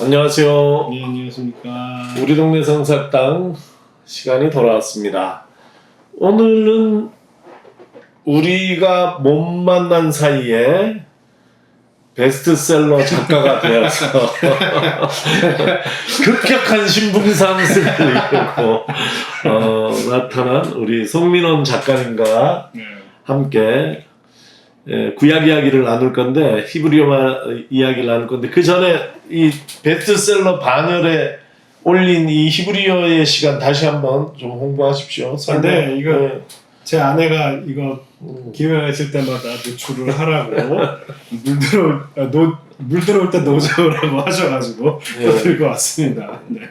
안녕하세요. 네, 안녕하십니까. 우리 동네 성사당 시간이 돌아왔습니다. 오늘은 우리가 못 만난 사이에 베스트셀러 작가가 되어서 급격한 신분상승을 이루고 나타난 우리 송민원 작가님과 함께 구약 이야기를 나눌 건데, 히브리어 이야기를 나눌 건데, 그 전에 이 베스트셀러 반열에 올린 이 히브리어의 시간 다시 한번 좀 홍보하십시오. 네, 이거 제 아내가 이거 기회가 있을 때마다 노출을 하라고 물 들어올 때 노저라고 하셔가지고 또 들고 왔습니다. 네.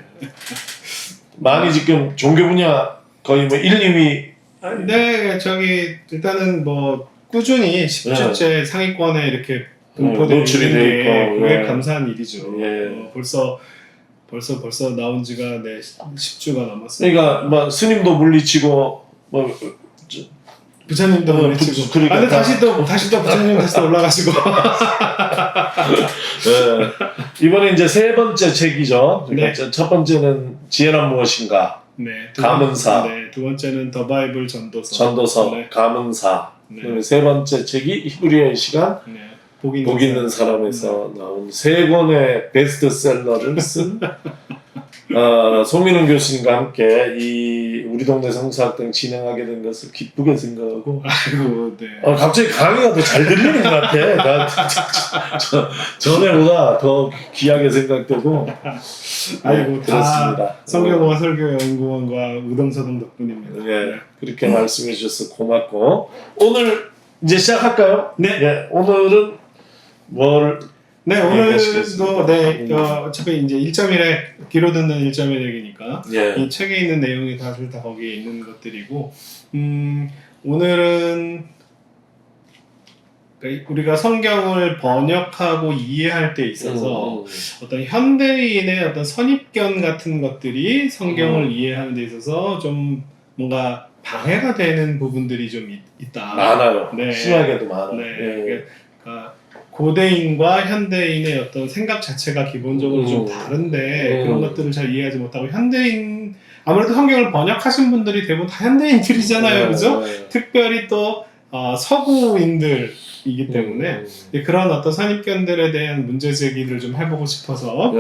많이 지금 종교 분야 거의 뭐 1, 2위. 네, 저기 일단은 뭐 꾸준히 10주째 상위권에 이렇게 분포되어 노출이 있는 돼 게 있고, 그게 감사한 일이죠. 예. 벌써 나온 지가 10주가 넘었어요. 그러니까 뭐 스님도 물리치고 뭐 부처님도 물리치고. 그러니까 근데 다시 또 부처님 다시 또 올라가시고. 네. 이번에 이제 세 번째 책이죠. 그러니까 네. 첫 번째는 지혜란 무엇인가, 네. 가문사. 네. 두 번째는 더 바이블 전도서. 네. 가문사. 네. 세 번째 책이 히브리어의 시간, 네. 복 있는 사람에서 나온 세 권의 베스트셀러를 쓴 송민원 교수님과 함께 이 우리 동네 성사학당 진행하게 된 것을 기쁘게 생각하고, 아이고, 네. 갑자기 강의가 더 잘 들리는 것 같아. 나 전에보다 더 귀하게 생각되고. 아이고, 그렇습니다. 다 성경과 설교연구원과 우동서동 덕분입니다. 네, 그렇게 말씀해 주셔서 고맙고, 오늘 이제 시작할까요? 네. 오늘은 뭘? 네, 오늘도 네, 어차피 이제 1.1에 귀로 듣는 1.1 얘기니까 이 책에 있는 내용이 다 거기에 있는 것들이고, 오늘은 우리가 성경을 번역하고 이해할 때 있어서 어떤 현대인의 어떤 선입견 같은 것들이 성경을 이해하는 데 있어서 좀 뭔가 방해가 되는 부분들이 좀 있다. 많아요. 네. 심하게도 많아요. 네. 그러니까 고대인과 현대인의 어떤 생각 자체가 기본적으로 좀 다른데 그런 것들을 잘 이해하지 못하고, 현대인 아무래도 성경을 번역하신 분들이 대부분 다 현대인들이잖아요, 그죠? 특별히 또 서구인들이기 때문에 그런 어떤 선입견들에 대한 문제 제기를 좀 해보고 싶어서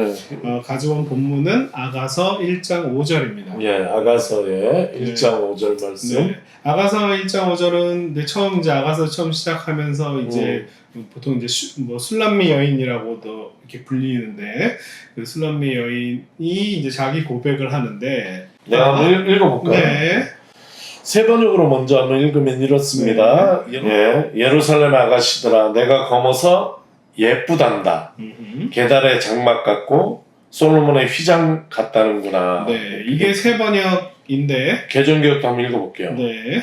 가져온 본문은 아가서 1장 5절입니다. 예, 아가서의 1장 5절 말씀. 네. 아가서 1장 5절은 처음 이제 아가서 처음 시작하면서 이제 보통 이제 술람미 여인이라고도 이렇게 불리는데, 그 술람미 여인이 이제 자기 고백을 하는데, 내가 한번 읽어볼까요? 네. 세 번역으로 먼저 한번 읽으면 이렇습니다. 예루살렘 아가씨들아, 내가 검어서 예쁘단다. 게달의 장막 같고 솔로몬의 휘장 같다는구나. 네, 이게 세 번역인데 개정교육도 한번 읽어볼게요. 네.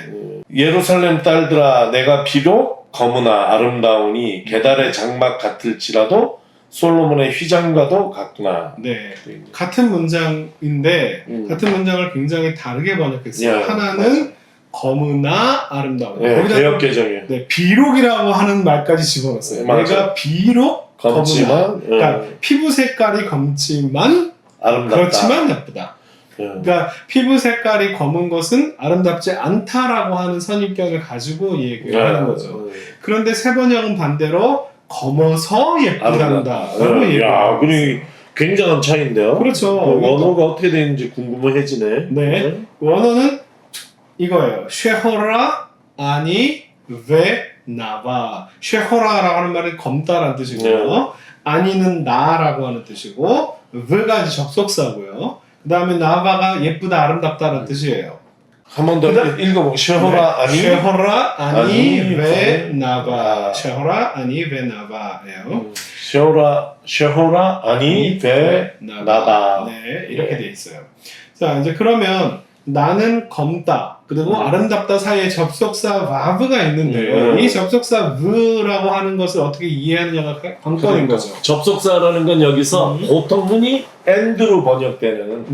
예루살렘 딸들아, 내가 비록 검으나 아름다우니 게달의 장막 같을지라도 솔로몬의 휘장과도 같구나. 네, 같은 문장인데 같은 문장을 굉장히 다르게 번역했어요. 하나는 검으나 아름다운. 개역 개정이에요. 네, 비록이라고 하는 말까지 집어넣었어요. 내가 비록 검지만, 그러니까 피부 색깔이 검지만 아름답다. 그렇지만 예쁘다. 그러니까 피부 색깔이 검은 것은 아름답지 않다라고 하는 선입견을 가지고 얘기하는 거죠. 그런데 세 번역은 반대로 검어서 예쁘단다. 야, 그리 굉장한 차이인데요. 그렇죠. 원어가 어떻게 되는지 궁금해지네. 네, 원어는 이거예요. 쉐호라 아니 왜 나바. 쉐호라라고 하는 말은 검다라는 뜻이고요. 아니는 나라고 하는 뜻이고, 왜가 이제 접속사고요. 그 다음에 나바가 예쁘다, 아름답다라는 뜻이에요. 한 번 더 읽어보고. 쉐호라 아니. 쉐호라 아니 왜 나바. 쉐호라 아니 왜 나바예요. 쉐호라 아니 왜 나바. 네, 이렇게 돼 있어요. 자, 이제 그러면 나는 검다, 그리고 아름답다 사이에 접속사 와브가 있는데 이 접속사 v라고 하는 것을 어떻게 이해하느냐가 관건인 거죠. 접속사라는 건 여기서 보통 흔히 and로 번역되는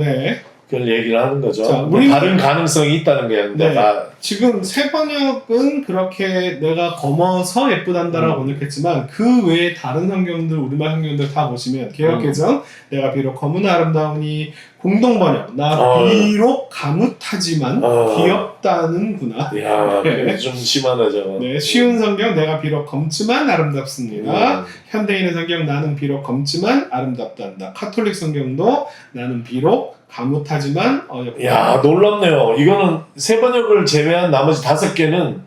그걸 얘기를 하는 거죠. 자, 뭐 다른 가능성이 있다는 거야. 근데 네. 지금 새 번역은 그렇게 내가 검어서 예쁘단다라고 번역했지만 그 외에 다른 성경들, 우리말 성경들 다 보시면 개역개정 내가 비록 검은 아름다우니 공동번역 나 비록 가뭇하지만 귀엽다는구나. 이야, 네. 좀 심하네 저거. 네, 쉬운 성경 내가 비록 검지만 아름답습니다. 현대인의 성경 나는 비록 검지만 아름답단다. 카톨릭 성경도 나는 비록 가뭇하지만 어렵다. 야, 놀랍네요. 이거는 새 번역을 제외한 나머지 5개는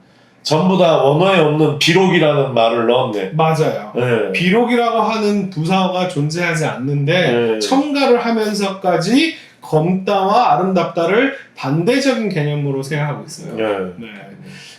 전부 다 원어에 없는 비록이라는 말을 넣었네. 맞아요. 네. 비록이라고 하는 부사가 존재하지 않는데 네. 첨가를 하면서까지 검다와 아름답다를 반대적인 개념으로 생각하고 있어요. 네. 네.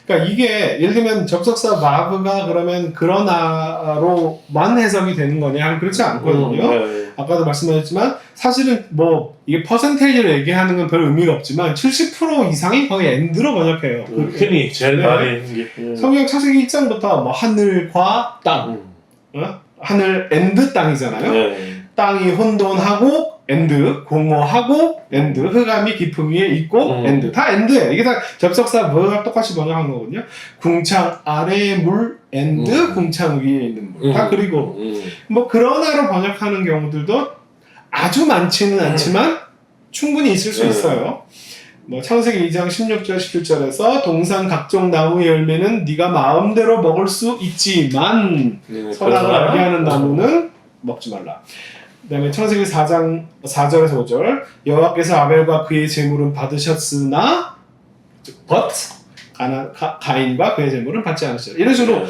그러니까 이게 예를 들면 접속사 마브가 그러면 그러나로만 해석이 되는 거냐? 그렇지 않거든요. 네. 아까도 말씀드렸지만 사실은 뭐 이게 퍼센테이지로 얘기하는 건 별 의미가 없지만 70% 이상이 거의 엔드로 번역해요. 흔히 제일 네. 많이 있는 게. 성경 창세기 1장부터 뭐 하늘과 땅, 하늘 엔드 땅이잖아요. 네. 땅이 혼돈하고 엔드, 공허하고 엔드, 흑암이 깊음 위에 있고 엔드. 다 엔드예요. 이게 다 접속사 뭐가 똑같이 번역한 거거든요. 궁창 아래의 물 엔드, 궁창 위에 있는 물. 다 그리고 뭐 그러나로 번역하는 경우들도 아주 많지는 않지만 충분히 있을 수 있어요. 뭐 창세기 2장 16절 17절에서 동산 각종 나무의 열매는 네가 마음대로 먹을 수 있지만 선악을 알게 하는 나무는 먹지 말라. 그 다음에 창세기 4장 4절에서 5절 여호와께서 아벨과 그의 제물은 받으셨으나 but 가인과 그의 제물은 받지 않으셨다. 이런 식으로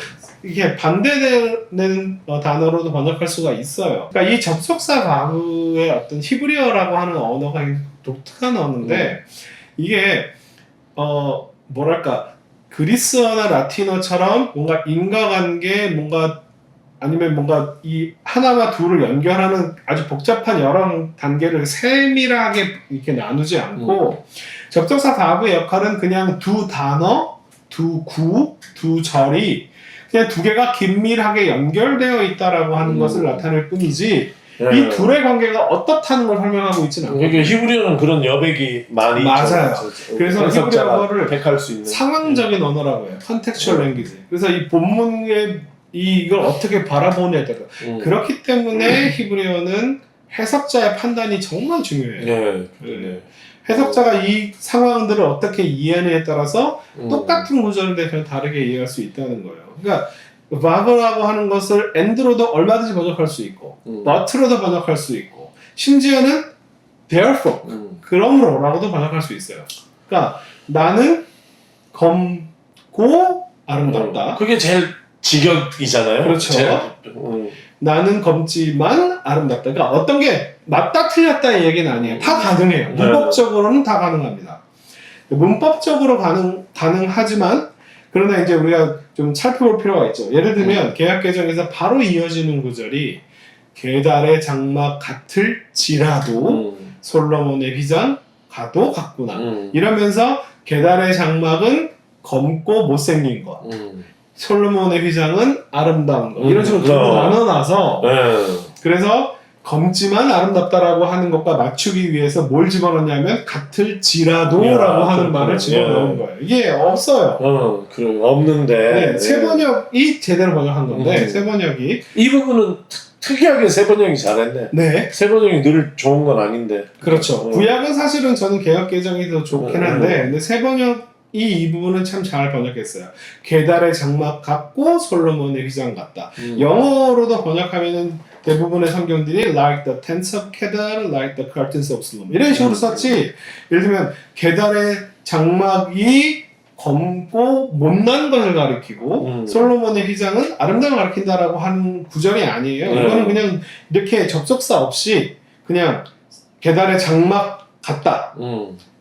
이게 반대되는 단어로도 번역할 수가 있어요. 그러니까 이 접속사 바브의 어떤 히브리어라고 하는 언어가 독특한 언어인데 이게 뭐랄까 그리스어나 라틴어처럼 뭔가 인과관계 뭔가 아니면 뭔가 이 하나와 둘을 연결하는 아주 복잡한 여러 단계를 세밀하게 이렇게 나누지 않고 접속사 바브의 역할은 그냥 두 단어, 두 구, 두 절이 그냥 두 개가 긴밀하게 연결되어 있다라고 하는 것을 나타낼 뿐이지 이 둘의 관계가 어떻다는 걸 설명하고 있지는 않아요. 그러니까 히브리어는 그런 여백이 많이 맞아요. 있죠. 그래서 히브리어를 택할 수 있는 상황적인 언어라고 해요. contextual language. 그래서 이 본문의 이걸 어떻게 바라보느냐에 따라 그렇기 때문에 히브리어는 해석자의 판단이 정말 중요해요. 네. 해석자가 이 상황들을 어떻게 이해하느냐에 따라서 똑같은 구절인데 그냥 다르게 이해할 수 있다는 거예요. 그러니까 but라고 하는 것을 and로도 얼마든지 번역할 수 있고 but로도 번역할 수 있고 심지어는 therefore 그러므로라고도 번역할 수 있어요. 그러니까 나는 검고 아름답다. 그게 제일 직역이잖아요. 그렇죠. 나는 검지만 아름답다. 그러니까 어떤 게 맞다 틀렸다의 얘기는 아니에요. 다 가능해요. 문법적으로는 다 가능합니다. 문법적으로 가능하지만 그러나 이제 우리가 좀 살펴볼 필요가 있죠. 예를 들면 개역개정에서 바로 이어지는 구절이 계달의 장막 같을지라도 솔로몬의 휘장 가도 같구나. 이러면서 계달의 장막은 검고 못생긴 것. 솔로몬의 휘장은 아름다운 것. 이런 식으로 두고 나눠놔서 그래서 검지만 아름답다라고 하는 것과 맞추기 위해서 뭘 집어넣냐면 같을지라도라고 하는 말을 집어넣은 거예요. 이게 없어요. 그래 없는데. 네, 새 번역이 제대로 번역한 건데 새 번역이 이 부분은 특이하게 새 번역이 잘했네. 네, 새 번역이 늘 좋은 건 아닌데. 그렇죠. 구약은 사실은 저는 개역 개정이 더 좋긴 한데, 근데 새 번역 이 부분은 참 잘 번역했어요. 계달의 장막 같고 솔로몬의 휘장 같다. 영어로도 번역하면은 대부분의 성경들이 like the tents of Kedar, like the curtains of Solomon 이런 식으로 썼지. 예를 들면 계달의 장막이 검고 못난 것을 가리키고 솔로몬의 휘장은 아름다움을 가리킨다라고 하는 구절이 아니에요. 이거는 그냥 이렇게 접속사 없이 그냥 계달의 장막 같다.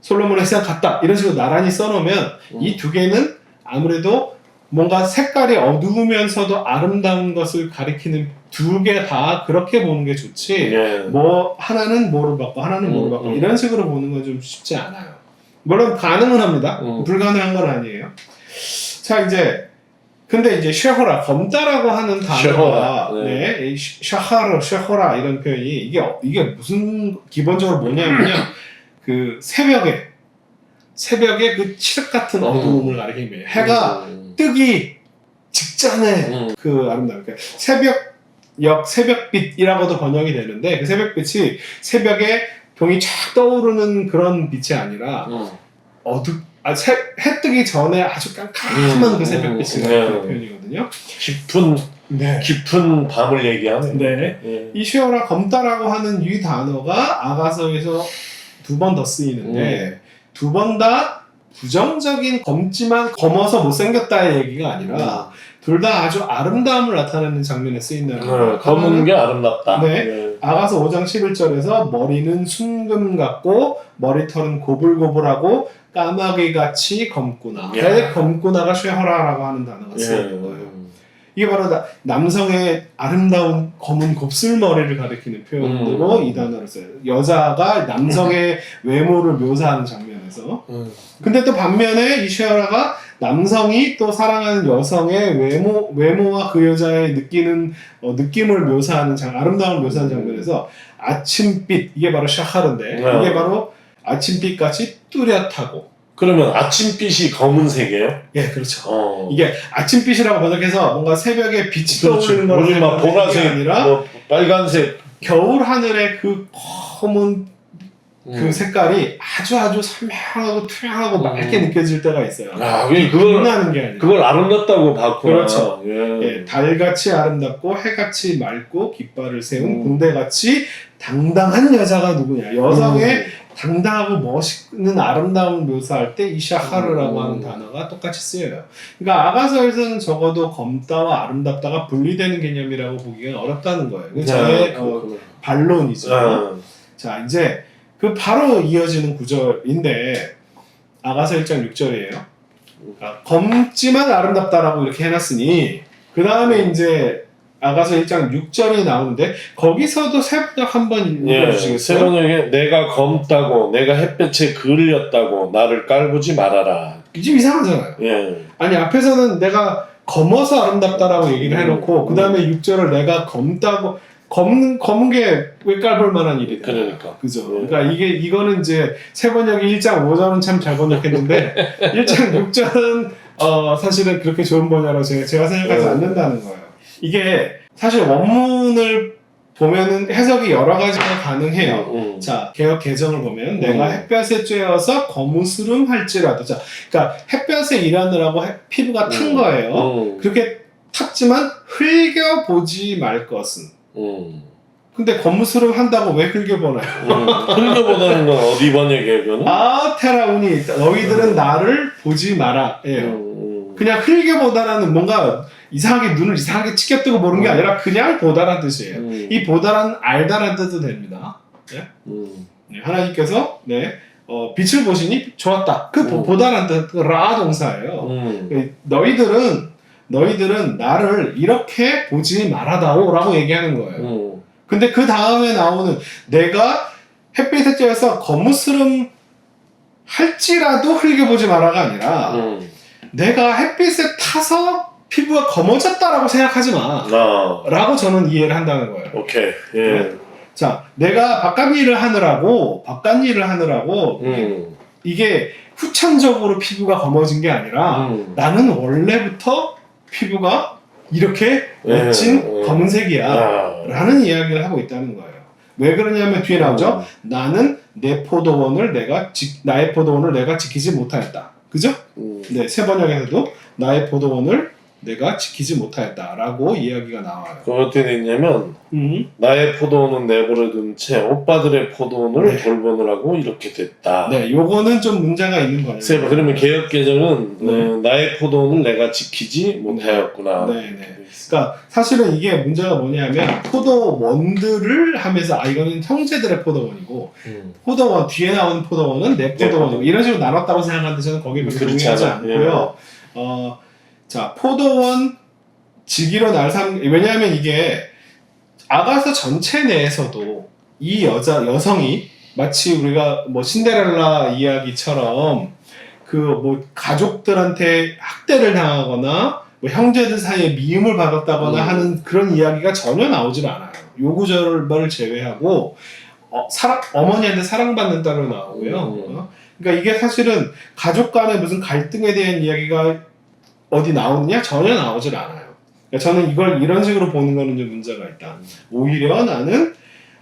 솔로몬의 휘장 같다. 이런 식으로 나란히 써놓으면 이 두 개는 아무래도 뭔가 색깔이 어두우면서도 아름다운 것을 가리키는 두 개 다 그렇게 보는 게 좋지. 뭐 하나는 뭐를 받고 하나는 뭐를 받고 이런 식으로 보는 건 좀 쉽지 않아요. 물론 가능은 합니다. 불가능한 건 아니에요. 자 이제 근데 이제 쉐호라 검다라고 하는 단어가 샤하르 쉐호라 이런 표현이 이게 무슨 기본적으로 뭐냐면요. 그 새벽에 그 칠흑 같은 어두움을 가리키는 거예요. 해가 뜨기 직전에 그 아름다움. 그러니까 새벽빛이라고도 번역이 되는데 그 새벽빛이 새벽에 병이 쫙 떠오르는 그런 빛이 아니라 해 뜨기 전에 아주 깜깜한 그 새벽빛이라는 표현이거든요. 깊은 밤을 얘기하네. 네. 예. 이 쉐어라 검다라고 하는 이 단어가 아가서에서 2번 더 쓰이는데 2번 다 부정적인 검지만 검어서 못생겼다의 얘기가 아니라 둘 다 아주 아름다움을 나타내는 장면에 쓰인다는 거예요. 검은 게 아름답다. 네. 예. 아가서 5장 11절에서 머리는 순금 같고 머리털은 고불고불하고 까마귀같이 검구나. 검구나가 쉐허라라고 하는 단어가 쓰이는 거예요. 이게 바로 남성의 아름다운 검은 곱슬머리를 가리키는 표현으로 이 단어를 써요. 여자가 남성의 외모를 묘사하는 장면에서. 근데 또 반면에 이 쉐어라가 남성이 또 사랑하는 여성의 외모와 그 여자의 느낌을 묘사하는 아름다움을 묘사하는 장면에서 아침빛, 이게 바로 샤하르인데 이게 바로 아침빛같이 뚜렷하고. 그러면 아침빛이 검은색이에요? 예, 그렇죠. 이게 아침빛이라고 번역해서 뭔가 새벽에 빛이 떠오르는 거는 막 보라색, 아니라 뭐 빨간색. 겨울 하늘의 그 검은 그 색깔이 아주 선명하고 투명하고 맑게 느껴질 때가 있어요. 빛나는 게 아니라. 그걸 아름답다고 봤구나. 그렇죠. 예, 달같이 아름답고 해같이 맑고 깃발을 세운 군대같이 당당한 여자가 누구냐. 여성의 당당하고 멋있는 아름다움을 묘사할 때 이 샤하르라고 하는 단어가 똑같이 쓰여요. 그러니까 아가서에서는 적어도 검다와 아름답다가 분리되는 개념이라고 보기가 어렵다는 거예요. 저의 반론이죠. 자, 이제 그 바로 이어지는 구절인데 아가서 1장 6절이에요. 그러니까 검지만 아름답다라고 이렇게 해놨으니 그 다음에 이제 아가서 1장 6절이 나오는데 거기서도 세번역 한번 읽어주시겠어요? 세번역에 내가 검다고 내가 햇볕에 그을렸다고 나를 깔보지 말아라. 좀 이상하잖아요. 예. 아니 앞에서는 내가 검어서 아름답다라고 얘기를 해놓고 그 다음에 6절을 내가 검다고 검은 게 왜 깔볼 만한 일이냐. 그러니까. 그죠. 그러니까 이거는 이제 세번역이 1장 5절은 참 잘 번역했는데 1장 6절은 사실은 그렇게 좋은 번역이라고 제가 생각하지 않는다는 거예요. 이게 사실 원문을 보면은 해석이 여러 가지가 가능해요. 자, 개역 개정을 보면 내가 햇볕에 쬐어서 거무스름 할지라도. 자, 그러니까 햇볕에 일하느라고 피부가 탄 거예요. 그렇게 탔지만 흘겨보지 말 것은. 근데 거무스름 한다고 왜 흘겨보나요? 흘겨보다는 건 어디 번역이에요, 그거는? 테라우니 너희들은 나를 보지 마라. 예요. 그냥 흘겨보다라는 뭔가 이상하게 눈을 이상하게 치켜뜨고 보는 게 아니라 그냥 보다란 뜻이에요. 이 보다란 알다란 뜻도 됩니다. 네? 하나님께서 빛을 보시니 좋았다. 그 보다란 뜻, 라 동사예요. 너희들은 나를 이렇게 보지 말아다오라고 얘기하는 거예요. 근데 그 다음에 나오는 내가 햇빛에 쬐어서 거무스름 할지라도 흘겨보지 마라가 아니라 내가 햇빛에 타서 피부가 검어졌다라고 생각하지 마. 라고 저는 이해를 한다는 거예요. 오케이. 예. 자, 내가 바깥 일을 하느라고 이게 후천적으로 피부가 검어진 게 아니라 나는 원래부터 피부가 이렇게 멋진 검은색이야. 라는 이야기를 하고 있다는 거예요. 왜 그러냐면 뒤에 나오죠. 나는 나의 포도원을 내가 지키지 못하였다. 그죠? 네, 세 번역에서도 나의 포도원을 내가 지키지 못하였다라고 이야기가 나와요. 그 어떻게 됐냐면 나의 포도원은 내버려둔 채 오빠들의 포도원을 돌보느라고 이렇게 됐다. 네, 요거는 좀 문제가 있는 거예요. 그러면 개역 개정은 나의 포도원을 내가 지키지 못하였구나. 그러니까 사실은 이게 문제가 뭐냐면 포도원들을 하면서 이거는 형제들의 포도원이고 포도원 뒤에 나오는 포도원은 내 포도원이고 이런 식으로 나눴다고 생각하는데 저는 거기에 별로 동의하지 않고요. 자, 포도원 지기로 왜냐하면 이게 아가서 전체 내에서도 이 여성이 마치 우리가 뭐 신데렐라 이야기처럼 그 뭐 가족들한테 학대를 당하거나 뭐 형제들 사이에 미움을 받았다거나 하는 그런 이야기가 전혀 나오질 않아요. 요 구절을 제외하고 어머니한테 사랑받는 딸로 나오고요. 그러니까 이게 사실은 가족 간의 무슨 갈등에 대한 이야기가 어디 나오느냐? 전혀 나오질 않아요. 그러니까 저는 이걸 이런 식으로 보는 거는 좀 문제가 있다. 오히려 나는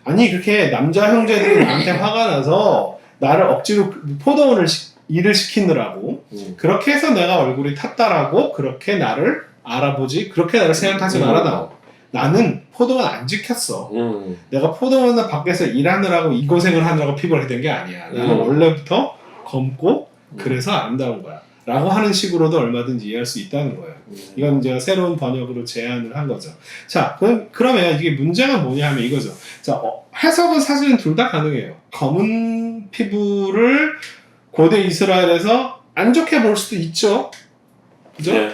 아니 그렇게 남자 형제들이 나한테 화가 나서 나를 억지로 포도원을 일을 시키느라고 그렇게 해서 내가 얼굴이 탔다라고 그렇게 나를 알아보지 그렇게 나를 생각하지 말아라. 나는 포도원 안 지켰어. 내가 포도원 밖에서 일하느라고 이 고생을 하느라고 피부를 된 게 아니야. 나는 원래부터 검고 그래서 아름다운 거야. 라고 하는 식으로도 얼마든지 이해할 수 있다는 거예요. 이건 제가 새로운 번역으로 제안을 한 거죠. 자, 그러면 이게 문제가 뭐냐 하면 이거죠. 자, 해석은 사실은 둘 다 가능해요. 검은 피부를 고대 이스라엘에서 안 좋게 볼 수도 있죠. 그죠? 네.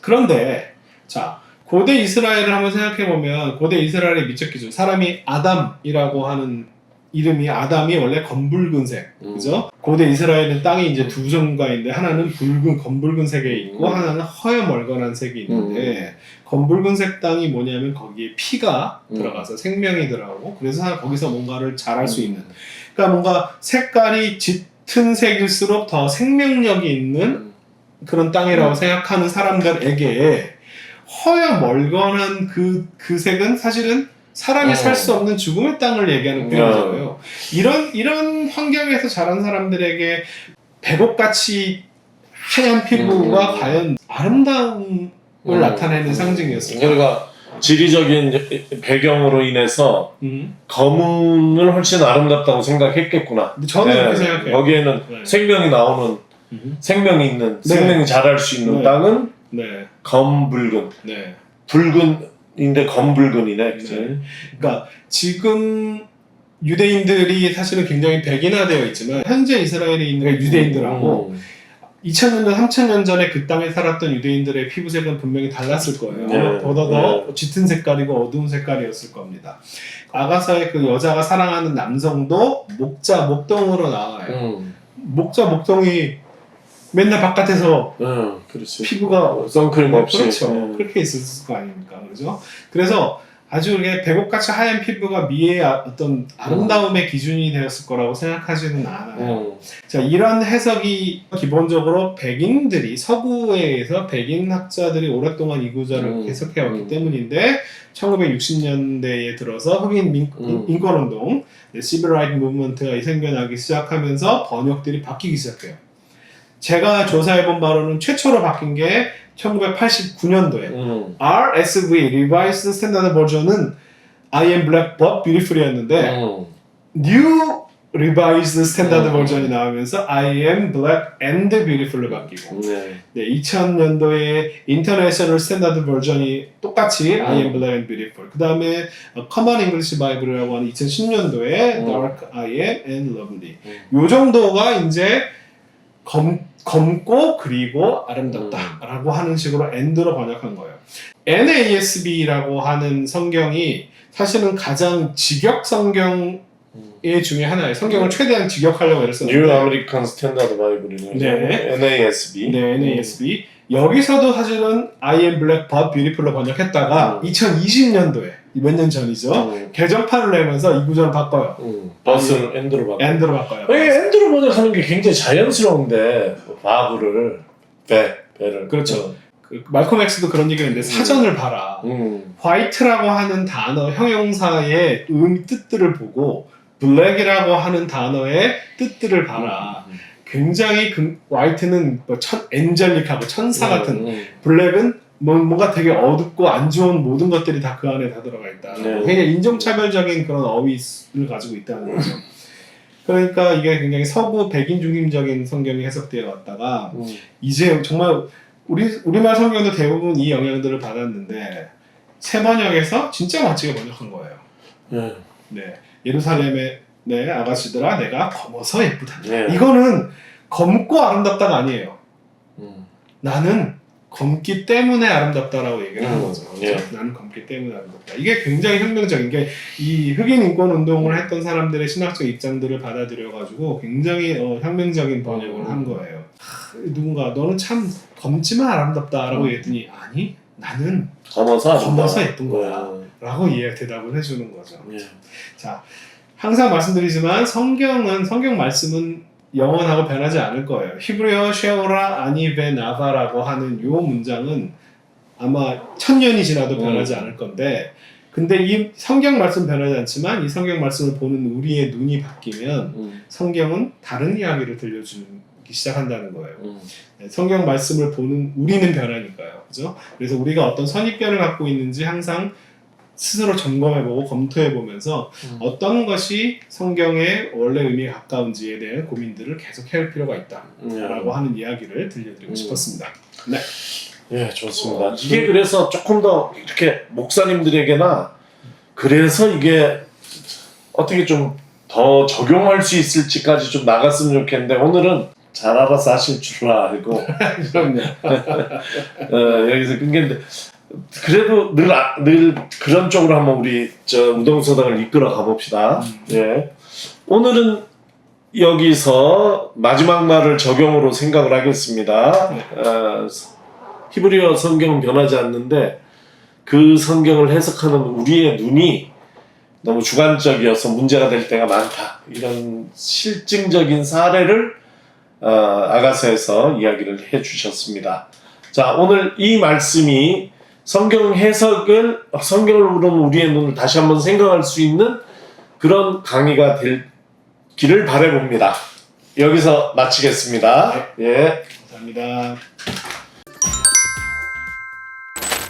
그런데, 자, 고대 이스라엘을 한번 생각해보면, 고대 이스라엘의 미적 기준, 사람이 아담이라고 하는 이름이 아담이 원래 검붉은색, 그죠? 고대 이스라엘은 땅이 이제 두 종류가 있는데 하나는 검붉은 색에 있고 하나는 허여멀건한 색이 있는데 검붉은색 땅이 뭐냐면 거기에 피가 들어가서 생명이 들어가고 그래서 거기서 뭔가를 자랄 수 있는 그러니까 뭔가 색깔이 짙은 색일수록 더 생명력이 있는 그런 땅이라고 생각하는 사람들에게 허여멀건한 그 색은 사실은 사람이 살 수 없는 죽음의 땅을 얘기하는 표현이잖아요. 이런 환경에서 자란 사람들에게 백옥같이 하얀 피부가 과연 아름다움을 나타내는 상징이었어요. 그러니까 지리적인 배경으로 인해서 검은을 훨씬 아름답다고 생각했겠구나. 저는 그렇게 생각해요. 여기에는 네. 생명이 나오는 생명이 있는 생명이 자랄 수 있는 땅은 검붉은 네. 붉은인데 검붉은이네. 그치? 그러니까 지금 유대인들이 사실은 굉장히 백인화되어 있지만 현재 이스라엘에 있는 유대인들하고 2000년, 3000년 전에 그 땅에 살았던 유대인들의 피부색은 분명히 달랐을 거예요. 보다 더 짙은 색깔이고 어두운 색깔이었을 겁니다. 아가서의 그 여자가 사랑하는 남성도 목동으로 나와요. 목동이 맨날 바깥에서 그렇지. 피부가 선크림 없이 그렇죠. 그렇게 있었을 거 아닙니까, 그렇죠? 그래서 아주 이렇게 백옥같이 하얀 피부가 미의 어떤 아름다움의 기준이 되었을 거라고 생각하지는 않아요. 자, 이런 해석이 기본적으로 백인들이 서구에서 백인 학자들이 오랫동안 이 구절을 해석해왔기 때문인데 1960년대에 들어서 흑인 인권운동, 시빌 라이트 무브먼트가 생겨나기 시작하면서 번역들이 바뀌기 시작해요. 제가 조사해본 바로는 최초로 바뀐 게 1989년도에 RSV Revised Standard Version은 I am black but beautiful이었는데 New Revised Standard Version이 나오면서 I am black and beautiful로 바뀌고 2000년도에 International Standard Version이 똑같이 I am black and beautiful 그 다음에 Common English Bible이라고 하는 2010년도에 Dark I am and lovely 요 정도가 이제 검고 그리고 아름답다라고 하는 식으로 and로 번역한 거예요. NASB라고 하는 성경이 사실은 가장 직역 성경의 중에 하나예요. 성경을 최대한 직역하려고 했었는데 New American Standard Bible이죠. 네. NASB. 네, NASB. 여기서도 사실은 I am black but beautiful로 번역했다가 2020년도에 몇 년 전이죠. 개정판을 내면서 이 구절을 바꿔요. 버스를 엔드로 바꿔요. 엔드로 바꿔요. 이게 엔드로 번역하는 게 굉장히 자연스러운데 바브를 배를 그렇죠. 그 말콤 X도 그런 얘기를 했는데 사전을 봐라. 화이트라고 하는 단어 형용사의 뜻들을 보고 블랙이라고 하는 단어의 뜻들을 봐라. 굉장히 화이트는 뭐 엔젤릭하고 천사 같은 블랙은 뭔가 되게 어둡고 안 좋은 모든 것들이 다 그 안에 다 들어가 있다. 굉장히 인종차별적인 그런 어휘를 가지고 있다는 거죠. 그러니까 이게 굉장히 서구 백인 중심적인 성경이 해석되어 왔다가 이제 정말 우리말 성경도 대부분 이 영향들을 받았는데 새 번역에서 진짜 멋지게 번역한 거예요. 네, 예루살렘의 아가씨들아 내가 검어서 예쁘다. 이거는 검고 아름답다가 아니에요. 나는 검기 때문에 아름답다라고 얘기를 하는 거죠. 나는 검기 때문에 아름답다. 이게 굉장히 혁명적인 게 이 흑인 인권 운동을 했던 사람들의 신학적 입장들을 받아들여가지고 굉장히 혁명적인 번역을 한 거예요. 누군가 너는 참 검지만 아름답다라고 얘기했더니 아니 나는 검어서 예쁜 거야 라고 대답을 해주는 거죠. 자, 항상 말씀드리지만 성경 말씀은 영원하고 변하지 않을 거예요. 히브리어 쉐오라 아니베 나바라고 하는 요 문장은 아마 1000년이 지나도 변하지 않을 건데, 근데 이 성경 말씀 변하지 않지만 이 성경 말씀을 보는 우리의 눈이 바뀌면 성경은 다른 이야기를 들려주기 시작한다는 거예요. 성경 말씀을 보는 우리는 변하니까요. 그죠? 그래서 우리가 어떤 선입견을 갖고 있는지 항상 스스로 점검해보고 검토해보면서 어떤 것이 성경의 원래 의미에 가까운지에 대한 고민들을 계속 해올 필요가 있다라고 하는 이야기를 들려드리고 싶었습니다. 네. 예, 좋습니다. 이게 그래서 조금 더 이렇게 목사님들에게나 그래서 이게 어떻게 좀 더 적용할 수 있을지까지 좀 나갔으면 좋겠는데 오늘은 잘 알아서 하실 줄 알고 그럼요. 여기서 끊겠는데 그래도 늘 그런 쪽으로 한번 우리 우동서당을 이끌어 가봅시다. 예. 오늘은 여기서 마지막 말을 적용으로 생각을 하겠습니다. 히브리어 성경은 변하지 않는데 그 성경을 해석하는 우리의 눈이 너무 주관적이어서 문제가 될 때가 많다. 이런 실증적인 사례를 아가서에서 이야기를 해주셨습니다. 자, 오늘 이 말씀이 성경을 보는 우리의 눈을 다시 한번 생각할 수 있는 그런 강의가 되기를 바라봅니다. 여기서 마치겠습니다. 네. 예. 감사합니다.